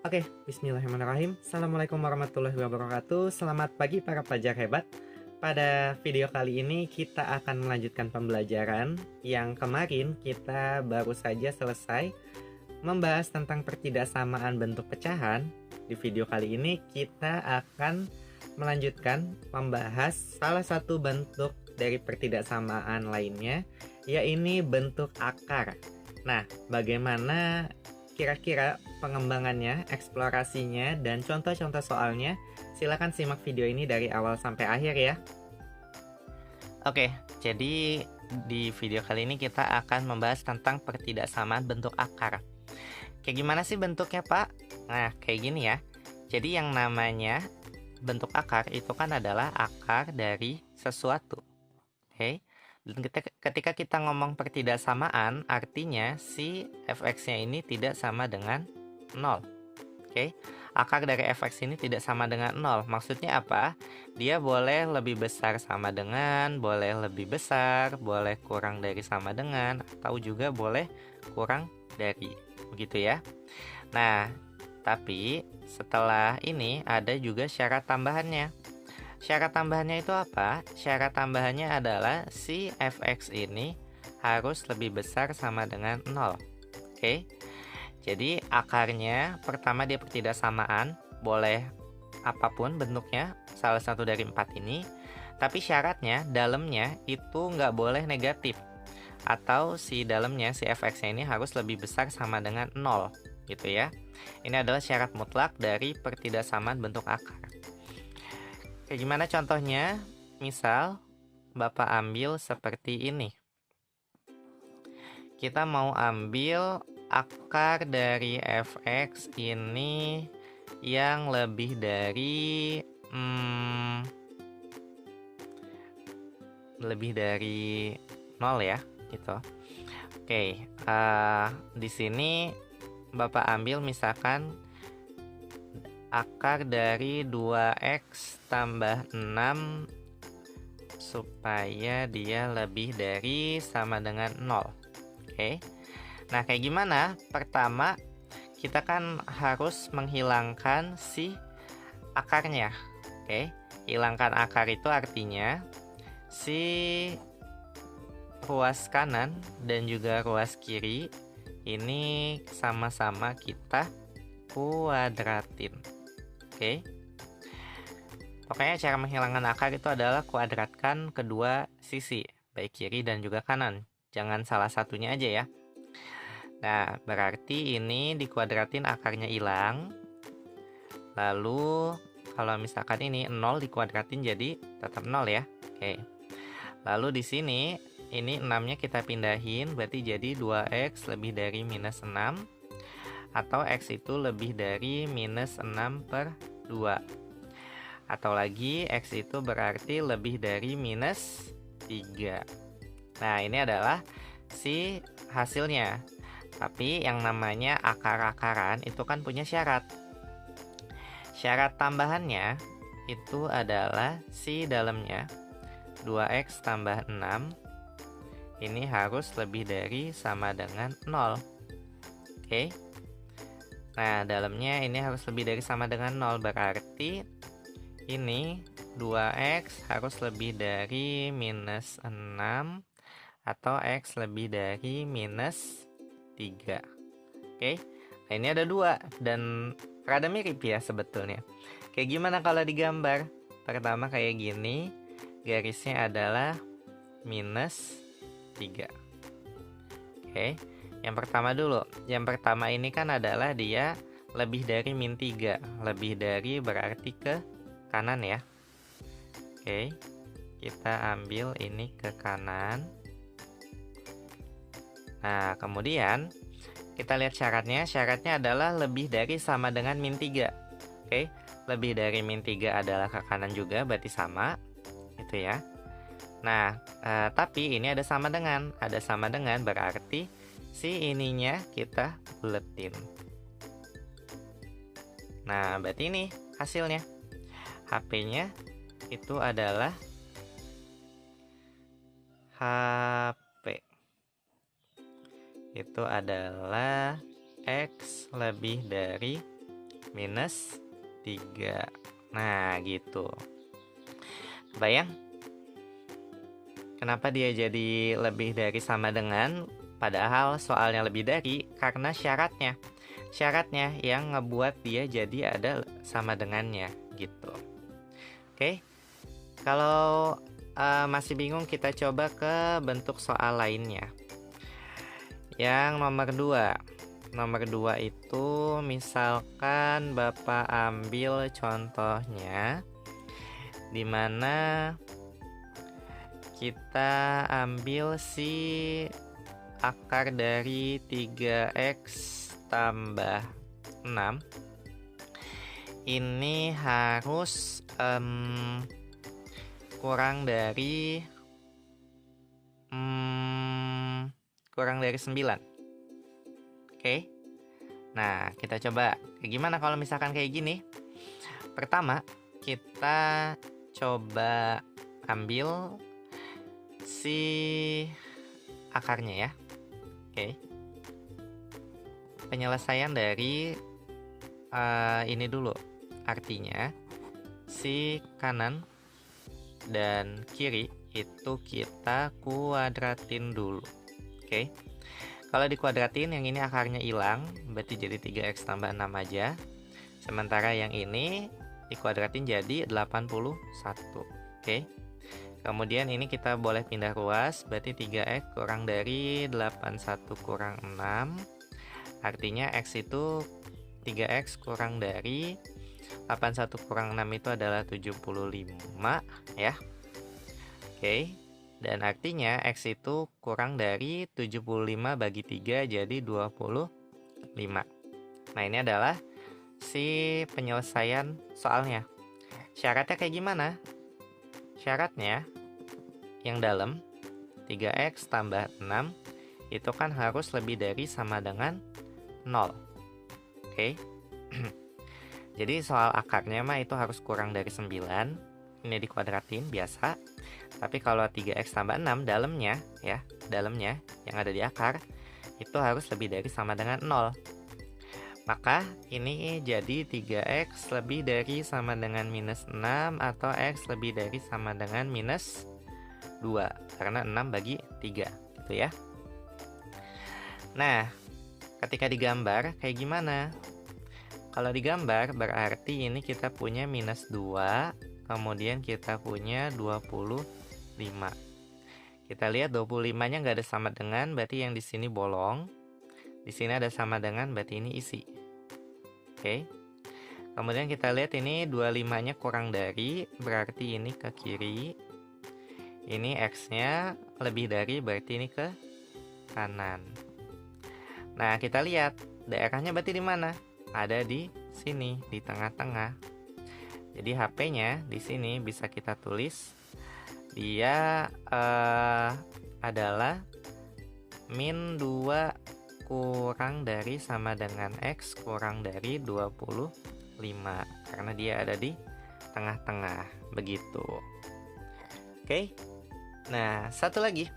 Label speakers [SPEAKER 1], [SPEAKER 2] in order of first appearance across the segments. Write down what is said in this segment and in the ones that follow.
[SPEAKER 1] Oke, bismillahirrahmanirrahim. Assalamualaikum warahmatullahi wabarakatuh. Selamat pagi para pelajar hebat. Pada video kali ini kita akan melanjutkan pembelajaran yang kemarin kita baru saja selesai membahas tentang pertidaksamaan bentuk pecahan. Di video kali ini kita akan melanjutkan membahas salah satu bentuk dari pertidaksamaan lainnya, yaitu bentuk akar. Nah, bagaimana kira-kira pengembangannya, eksplorasinya, dan contoh-contoh soalnya? Silakan simak video ini dari awal sampai akhir ya.
[SPEAKER 2] Oke, jadi di video kali ini kita akan membahas tentang pertidaksamaan bentuk akar. Kayak gimana sih bentuknya, Pak? Nah, kayak gini ya. Jadi yang namanya bentuk akar itu kan adalah akar dari sesuatu. Oke. Dan ketika kita ngomong pertidaksamaan, artinya si fx-nya ini tidak sama dengan 0. Oke. Akar dari fx ini tidak sama dengan 0. Maksudnya apa? Dia boleh lebih besar sama dengan, boleh lebih besar, boleh kurang dari sama dengan, atau juga boleh kurang dari. Begitu ya. Nah, tapi setelah ini ada juga syarat tambahannya. Syarat tambahannya itu apa? Syarat tambahannya adalah si fx ini harus lebih besar sama dengan 0. Oke. Jadi akarnya pertama dia pertidaksamaan, boleh apapun bentuknya, salah satu dari 4 ini. Tapi syaratnya dalamnya itu nggak boleh negatif. Atau si dalamnya, si fx-nya ini harus lebih besar sama dengan 0. Gitu ya. Ini adalah syarat mutlak dari pertidaksamaan bentuk akar. Kayak gimana contohnya? Misal, Bapak ambil seperti ini. Kita mau ambil akar dari fx ini yang lebih dari lebih dari 0 ya, gitu. Oke, di sini Bapak ambil misalkan akar dari 2x tambah 6 supaya dia lebih dari sama dengan 0. Oke. Nah, kayak gimana? Pertama, kita kan harus menghilangkan si akarnya. Oke. Hilangkan akar itu artinya si ruas kanan dan juga ruas kiri ini sama-sama kita kuadratin. Oke. Pokoknya cara menghilangkan akar itu adalah kuadratkan kedua sisi, baik kiri dan juga kanan. Jangan salah satunya aja ya. Nah, berarti ini dikuadratin akarnya hilang. Lalu kalau misalkan ini 0 dikuadratin jadi tetap 0 ya. Oke. Lalu di sini ini 6-nya kita pindahin, berarti jadi 2x lebih dari minus 6. Atau x itu lebih dari minus 6 per 2. Atau lagi x itu berarti lebih dari minus 3. Nah, ini adalah si hasilnya. Tapi yang namanya akar-akaran itu kan punya syarat. Syarat tambahannya itu adalah si dalamnya 2x tambah 6 ini harus lebih dari sama dengan 0. Oke. Nah, dalamnya ini harus lebih dari sama dengan 0. Berarti ini 2x harus lebih dari minus 6 atau x lebih dari minus 3. Oke. Nah, ini ada 2 dan rada mirip ya sebetulnya. Kayak gimana kalau digambar? Pertama kayak gini, garisnya adalah minus 3. Oke. Yang pertama dulu. Yang pertama ini kan adalah dia lebih dari min 3. Lebih dari berarti ke kanan ya. Oke. Kita ambil ini ke kanan. Nah, kemudian kita lihat syaratnya. Syaratnya adalah lebih dari sama dengan min 3. Oke, lebih dari min 3 adalah ke kanan juga, berarti sama. Gitu ya. Nah, tapi ini ada sama dengan. Ada sama dengan berarti si ininya kita buletin. Nah, berarti ini hasilnya. HP-nya itu adalah HP. Itu adalah X lebih dari minus 3. Nah, gitu. Bayang? Kenapa dia jadi lebih dari sama dengan? Padahal soalnya lebih dari karena syaratnya. Syaratnya yang ngebuat dia jadi ada sama dengannya gitu. Oke. Kalau masih bingung, kita coba ke bentuk soal lainnya. Yang nomor 2. Nomor 2 itu misalkan Bapak ambil contohnya di mana kita ambil si akar dari 3x tambah 6. Ini harus kurang dari 9. Oke. Nah, kita coba gimana kalau misalkan kayak gini. Pertama, kita coba ambil si akarnya ya. Oke. Penyelesaian dari ini dulu. Artinya si kanan dan kiri itu kita kuadratin dulu. Oke. Kalau dikuadratin, yang ini akarnya hilang, berarti jadi 3x tambah 6 aja. Sementara yang ini dikuadratin jadi 81. Oke. Kemudian ini kita boleh pindah ruas, berarti 3x kurang dari 81 kurang 6. Artinya x itu 3x kurang dari 81 kurang 6 itu adalah 75 ya. Oke. Dan artinya x itu kurang dari 75 bagi 3 jadi 25. Nah, ini adalah si penyelesaian soalnya. Syaratnya kayak gimana? Syaratnya yang dalam 3x tambah 6 itu kan harus lebih dari sama dengan 0. Oke. Jadi soal akarnya mah itu harus kurang dari 9. Ini dikuadratin biasa. Tapi kalau 3x tambah 6 dalamnya ya, dalamnya yang ada di akar itu harus lebih dari sama dengan 0. Maka ini jadi 3x lebih dari sama dengan minus 6 atau x lebih dari sama dengan minus 2 karena 6 bagi 3 gitu ya. Nah, ketika digambar kayak gimana? Kalau digambar berarti ini kita punya minus 2, kemudian kita punya 25. Kita lihat 25-nya nggak ada sama dengan, berarti yang di sini bolong. Di sini ada sama dengan, berarti ini isi. Oke. Kemudian kita lihat ini 25-nya kurang dari, berarti ini ke kiri. Ini X-nya lebih dari, berarti ini ke kanan. Nah, kita lihat daerahnya berarti di mana? Ada di sini, di tengah-tengah. Jadi HP-nya di sini bisa kita tulis dia adalah min 2 kurang dari sama dengan X kurang dari 25 karena dia ada di tengah-tengah begitu. Oke. Nah, satu lagi.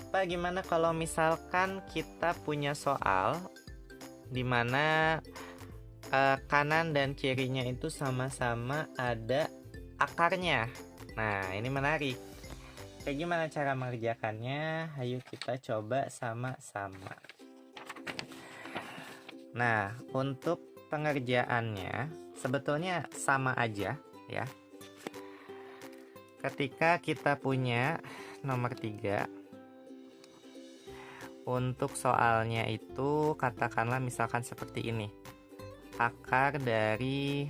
[SPEAKER 2] Pak, gimana kalau misalkan kita punya soal di mana kanan dan kirinya itu sama-sama ada akarnya. Nah, ini menarik. Kayak gimana cara mengerjakannya? Ayo kita coba sama-sama. Nah, untuk pengerjaannya sebetulnya sama aja ya. Ketika kita punya nomor 3, untuk soalnya itu katakanlah misalkan seperti ini. Akar dari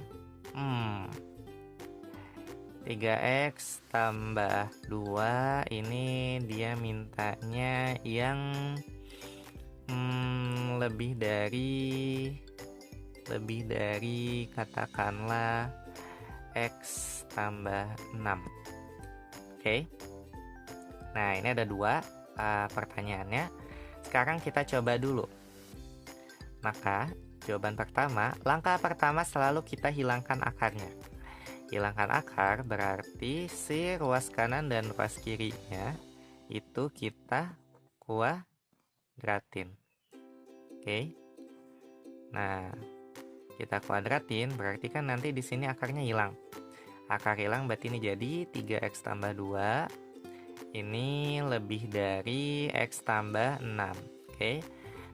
[SPEAKER 2] 3x tambah 2, ini dia mintanya yang lebih dari katakanlah x tambah 6. Oke. Nah, ini ada 2 pertanyaannya. Sekarang kita coba dulu. Maka jawaban pertama, langkah pertama selalu kita hilangkan akarnya. Hilangkan akar berarti si ruas kanan dan ruas kirinya itu kita kuadratin. Oke. Nah, kita kuadratin, berarti kan nanti di sini akarnya hilang. Akar hilang berarti ini jadi 3x tambah 2. Ini lebih dari x tambah 6. Oke.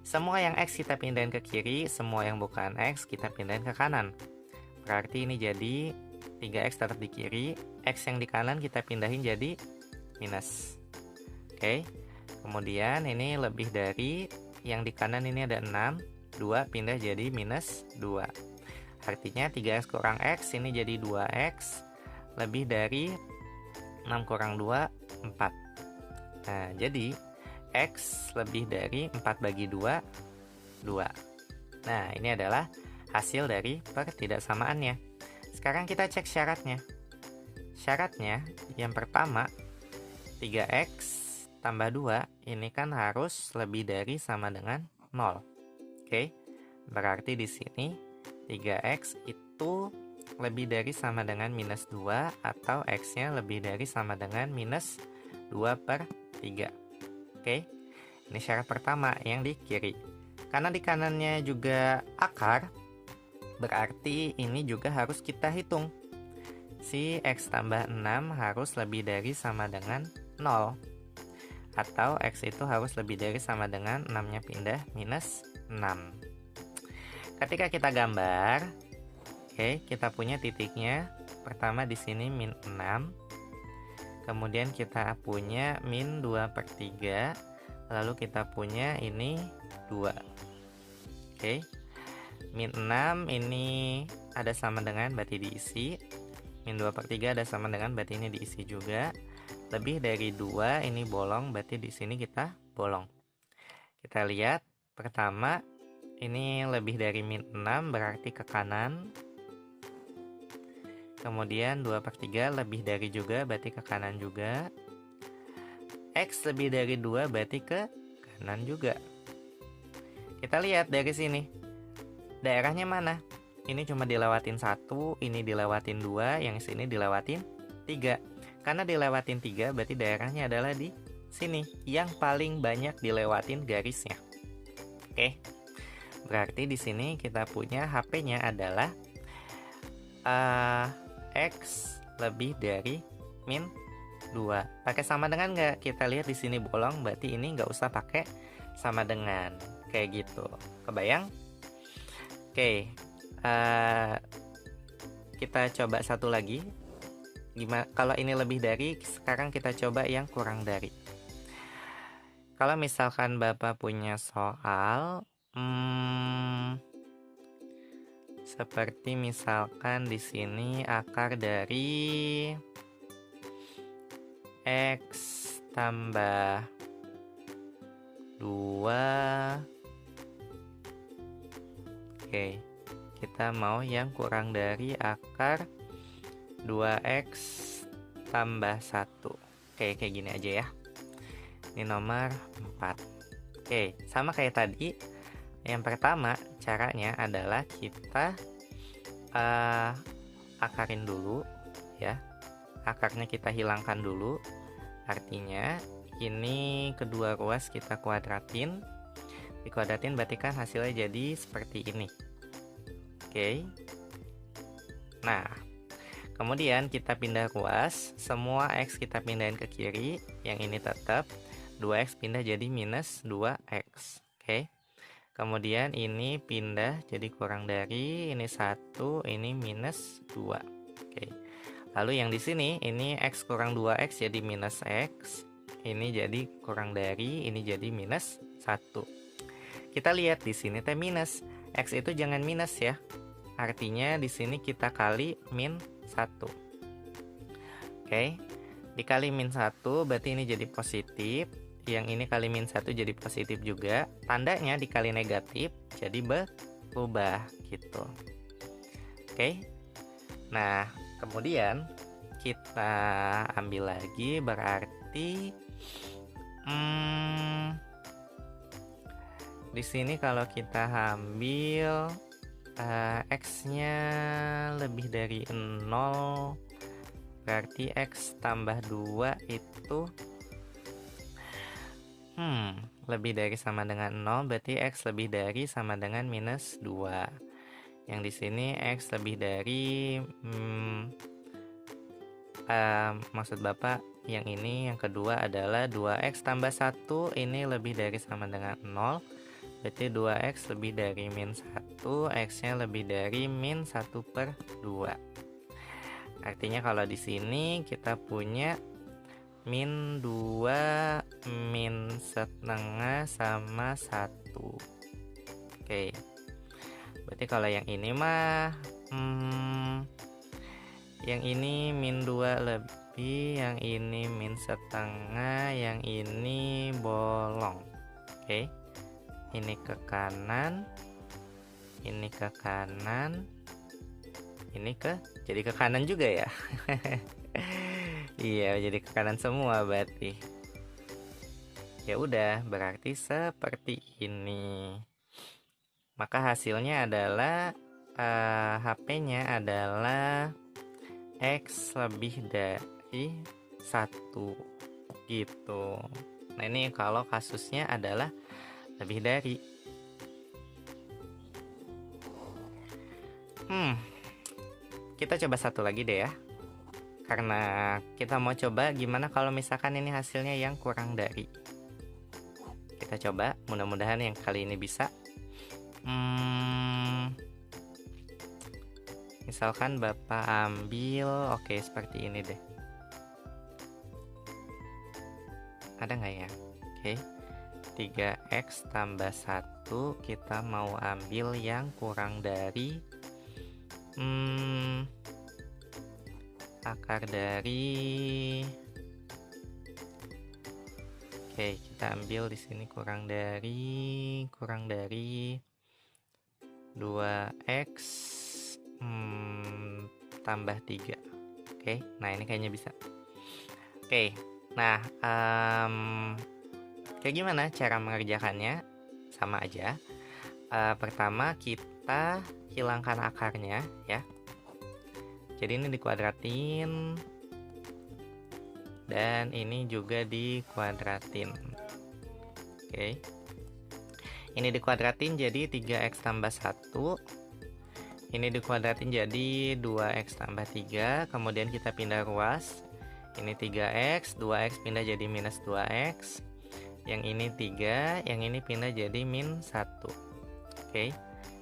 [SPEAKER 2] Semua yang x kita pindahin ke kiri, semua yang bukan x kita pindahin ke kanan. Berarti ini jadi 3x tetap di kiri, x yang di kanan kita pindahin jadi minus. Oke. Kemudian ini lebih dari yang di kanan ini ada 6, 2 pindah jadi minus 2. Artinya 3x kurang x ini jadi 2x, lebih dari 6 kurang 2, 4. Nah, jadi x lebih dari 4 bagi 2, 2. Nah, ini adalah hasil dari pertidaksamaannya. Sekarang kita cek syaratnya. Syaratnya yang pertama, 3x tambah 2 ini kan harus lebih dari sama dengan 0. Oke. Berarti di sini 3x itu lebih dari sama dengan minus 2 atau x-nya lebih dari sama dengan minus 2/3. Oke. Ini syarat pertama yang di kiri. Karena di kanannya juga akar, berarti ini juga harus kita hitung. Si x tambah 6 harus lebih dari sama dengan 0. Atau x itu harus lebih dari sama dengan 6-nya pindah minus 6. Ketika kita gambar, oke, kita punya titiknya. Pertama di sini min 6. Kemudian kita punya min 2/3. Lalu kita punya ini 2. Oke. Min 6 ini ada sama dengan berarti diisi. Min 2/3 ada sama dengan berarti ini diisi juga. Lebih dari 2 ini bolong, berarti di sini kita bolong. Kita lihat pertama ini lebih dari min 6 berarti ke kanan. Kemudian 2/3 lebih dari juga berarti ke kanan juga. X lebih dari 2 berarti ke kanan juga. Kita lihat dari sini. Daerahnya mana? Ini cuma dilewatin 1, ini dilewatin 2, yang sini dilewatin 3. Karena dilewatin 3 berarti daerahnya adalah di sini, yang paling banyak dilewatin garisnya. Oke. Berarti di sini kita punya HP-nya adalah x lebih dari min 2. Pakai sama dengan nggak? Kita lihat di sini bolong, berarti ini nggak usah pakai sama dengan. Kayak gitu. Kebayang? Oke. Kita coba satu lagi. Gimana kalau ini lebih dari, sekarang kita coba yang kurang dari. Kalau misalkan Bapak punya soal seperti misalkan di sini akar dari x tambah 2. Oke, kita mau yang kurang dari akar 2x tambah 1. Oke, kayak gini aja ya. Ini nomor 4. Oke, sama kayak tadi. Yang pertama, caranya adalah kita akarin dulu ya. Akarnya kita hilangkan dulu. Artinya ini kedua ruas kita kuadratin. Dikuadratin berarti kan hasilnya jadi seperti ini. Oke. Nah, kemudian kita pindah ruas, semua x kita pindahin ke kiri, yang ini tetap, 2x pindah jadi minus 2x. Oke. Kemudian ini pindah jadi kurang dari, ini 1, ini minus 2. Oke. Lalu yang di sini, ini x kurang 2x jadi minus x, ini jadi kurang dari, ini jadi minus 1. Kita lihat di sini teh minus, x itu jangan minus ya. Artinya di sini kita kali min 1. Oke. Dikali min 1 berarti ini jadi positif. Yang ini kali min 1 jadi positif juga. Tandanya dikali negatif jadi berubah gitu. Oke. Nah, kemudian kita ambil lagi berarti di sini kalau kita ambil x-nya lebih dari 0, berarti x tambah 2 itu lebih dari sama dengan 0, berarti x lebih dari sama dengan minus 2. Yang di sini X lebih dari maksud Bapak yang ini, yang kedua adalah 2X tambah 1 ini lebih dari sama dengan 0. Berarti 2X lebih dari min 1, X-nya lebih dari min 1/2. Artinya kalau di sini kita punya min 2 min setengah sama 1. Oke. Berarti kalau yang ini mah yang ini min 2 lebih, yang ini min setengah, yang ini bolong. Oke. Ini ke kanan, ini ke kanan, ini jadi ke kanan juga ya. Iya, jadi ke kanan semua berarti. Ya udah, berarti seperti ini. Maka hasilnya adalah HP-nya adalah X lebih dari 1 gitu. Nah, ini kalau kasusnya adalah lebih dari. Kita coba satu lagi deh ya. Karena kita mau coba gimana kalau misalkan ini hasilnya yang kurang dari. Kita coba, mudah-mudahan yang kali ini bisa. Misalkan Bapak ambil, oke, seperti ini deh. Ada nggak ya? Oke. 3X tambah 1 kita mau ambil yang kurang dari akar dari, oke, kita ambil di sini kurang dari 2X tambah 3. Oke, nah ini kayaknya bisa. Oke, nah kayak gimana cara mengerjakannya? Sama aja. Pertama kita hilangkan akarnya ya. Jadi ini dikuadratin dan ini juga dikuadratin. Oke. Ini dikuadratin jadi 3X tambah 1. Ini dikuadratin jadi 2X tambah 3. Kemudian kita pindah ruas. Ini 3X, 2X pindah jadi minus 2X. Yang ini 3, yang ini pindah jadi min 1. Oke.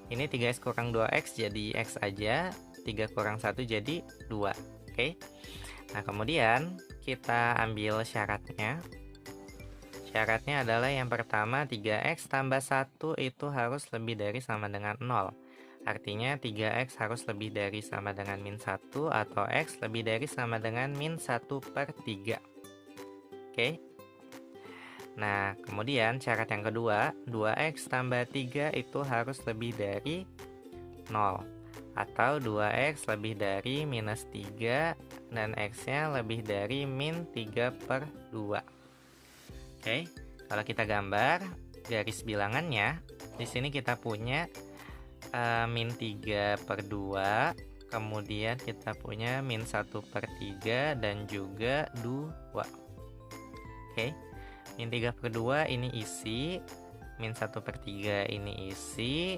[SPEAKER 2] Ini 3X kurang 2X jadi X aja. 3 kurang 1 jadi 2. Oke. Nah, kemudian kita ambil syaratnya. Syaratnya adalah yang pertama 3X tambah 1 itu harus lebih dari sama dengan 0. Artinya 3X harus lebih dari sama dengan min 1 atau X lebih dari sama dengan min 1/3. Oke. Nah, kemudian syarat yang kedua, 2X tambah 3 itu harus lebih dari 0. Atau 2X lebih dari minus 3 dan X-nya lebih dari min 3/2. Oke, kalau kita gambar garis bilangannya, di sini kita punya min 3/2, kemudian kita punya min 1/3 dan juga 2. Oke, min 3/2 ini isi, min 1/3 ini isi,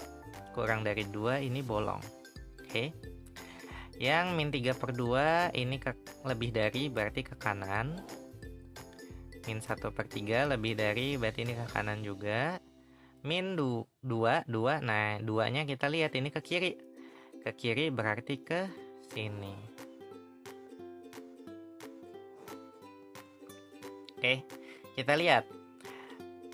[SPEAKER 2] kurang dari 2 ini bolong. Oke. Yang min 3/2 ini lebih dari berarti ke kanan. Min 1/3 lebih dari berarti ini ke kanan juga. Min 2, nah 2-nya kita lihat ini ke kiri. Ke kiri berarti ke sini. Oke, kita lihat.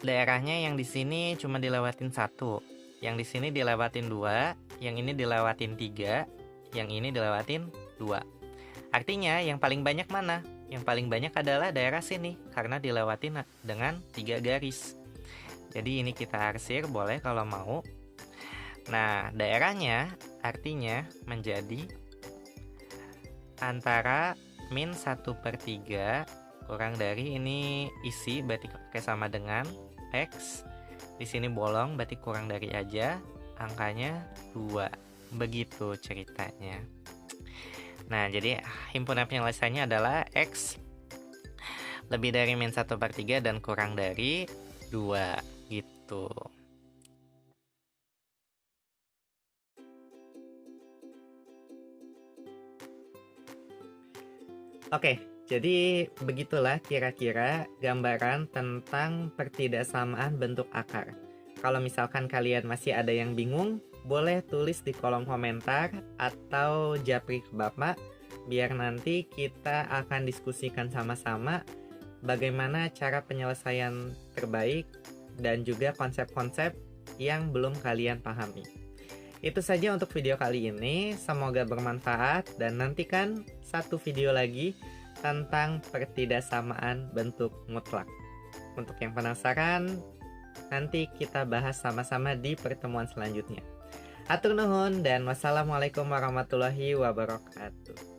[SPEAKER 2] Daerahnya yang di sini cuma dilewatin 1. Yang di sini dilewatin 2, yang ini dilewatin 3, yang ini dilewatin 2. Artinya yang paling banyak mana? Yang paling banyak adalah daerah sini karena dilewatin dengan 3 garis. Jadi ini kita arsir boleh kalau mau. Nah, daerahnya artinya menjadi antara min 1/3 kurang dari ini isi berarti sama dengan X. Di sini bolong berarti kurang dari aja, angkanya 2. Begitu ceritanya. Nah, jadi himpunan penyelesaiannya adalah X lebih dari min 1/3 dan kurang dari 2 gitu.
[SPEAKER 1] Oke, jadi begitulah kira-kira gambaran tentang pertidaksamaan bentuk akar. Kalau misalkan kalian masih ada yang bingung, boleh tulis di kolom komentar atau japri ke Bapak, biar nanti kita akan diskusikan sama-sama bagaimana cara penyelesaian terbaik dan juga konsep-konsep yang belum kalian pahami. Itu saja untuk video kali ini, semoga bermanfaat dan nantikan satu video lagi tentang pertidaksamaan bentuk mutlak. Untuk yang penasaran, nanti kita bahas sama-sama di pertemuan selanjutnya. Atur nuhun dan wassalamualaikum warahmatullahi wabarakatuh.